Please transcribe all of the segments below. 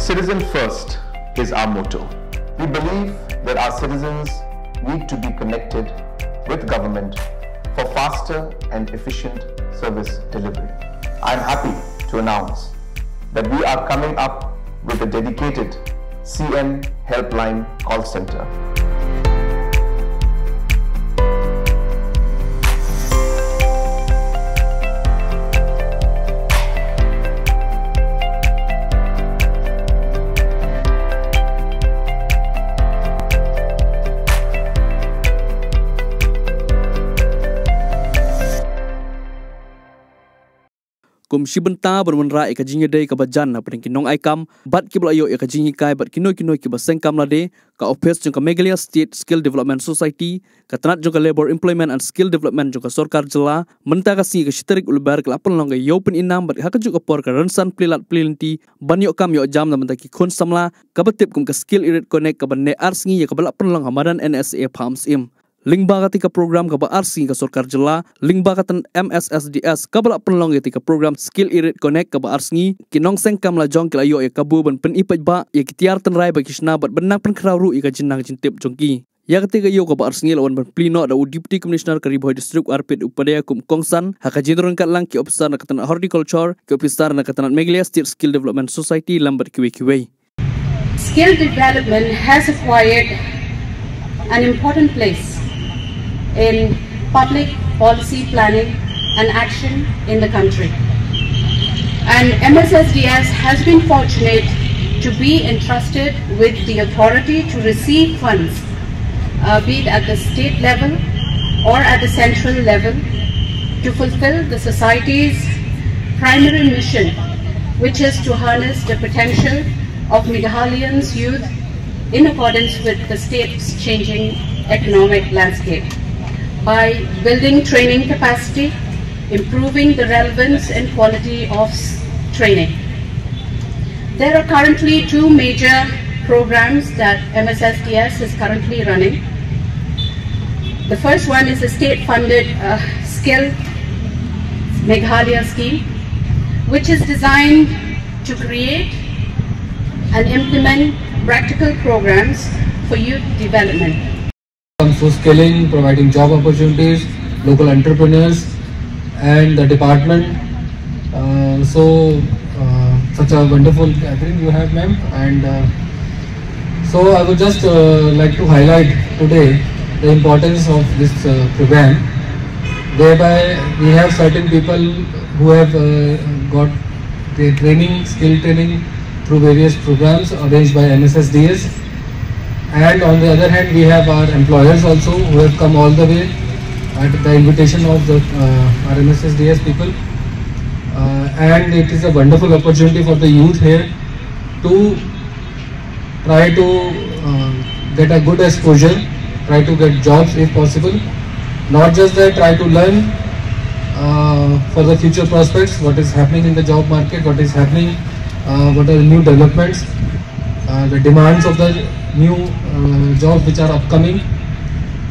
Citizen first is our motto. We believe that our citizens need to be connected with government for faster and efficient service delivery. I am happy to announce that we are coming up with a dedicated CM helpline call center. Kum shibenta bermenra eka jingi day ka bajan na pen kinong aikam bat ki blayo eka jingi kai bat kinoi ki baseng kam lade ka office jong ka Meghalaya State Skill Development Society ka tanat jong ka Labor Employment and Skill Development jong ka Sarkar Jilla menta ka si ka shitarik ulbar ka lapon long ka yopen inam bat haka juga por ka Rynsan plilat plinti banyo kam yo jam na menta ki khon samla ka batip kum ka Skillerate connect ka banne arsingi ya ka balapon long hamadan NSA Pahamsyiem Lingba katika program ka RC ka Sarkar Jilla, lingba katan Mssds ka bala Pynlong katika program Skillerate connect ka RC kinong sengkam la jong kilayo ya kabu ban pen ipaj ba ya kitiar tenrai ba kishna bat benang pen krawru ika jinnang jintip jongki. Ya ketika yo ka RC lawan ban plino da Deputy Commissioner ka Riboy District Arpit upadaya kum kongsan haka jindron kat lang ki officer na katan horticulture ki officer na katan Meghalaya State Skill Development Society lambat kiwe. Skill development has acquired an important place in public policy planning and action in the country. And Mssds has been fortunate to be entrusted with the authority to receive funds, be it at the state level or at the central level, to fulfill the society's primary mission, which is to harness the potential of Meghalayan's youth in accordance with the state's changing economic landscape, by building training capacity, improving the relevance and quality of training. There are currently two major programs that Mssds is currently running. The first one is a state-funded Skill Meghalaya scheme, which is designed to create and implement practical programs for youth development. For skilling, providing job opportunities, local entrepreneurs and the department. Such a wonderful gathering you have, ma'am. And so I would just like to highlight today the importance of this program. Thereby we have certain people who have got their training, skill training through various programs arranged by Mssds. And on the other hand, we have our employers also who have come all the way at the invitation of the our Mssds people. And it is a wonderful opportunity for the youth here to try to get a good exposure, try to get jobs if possible. Not just that, try to learn for the future prospects, what is happening in the job market, what is happening, what are the new developments, the demands of the new jobs which are upcoming.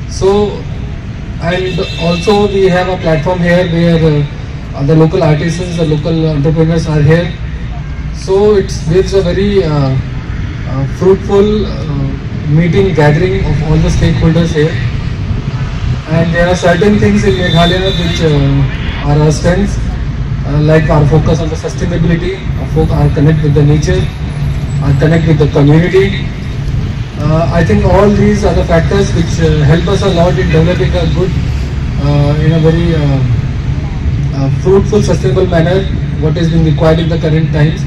So, and also we have a platform here where the local artisans, the local entrepreneurs are here. So it gives a very fruitful meeting, gathering of all the stakeholders here. And there are certain things in Meghalaya which are our strengths, like our focus on the sustainability, our connect with the nature, our connect with the community. I think all these are the factors which help us a lot in developing a good, in a very fruitful, sustainable manner, what is being required in the current times.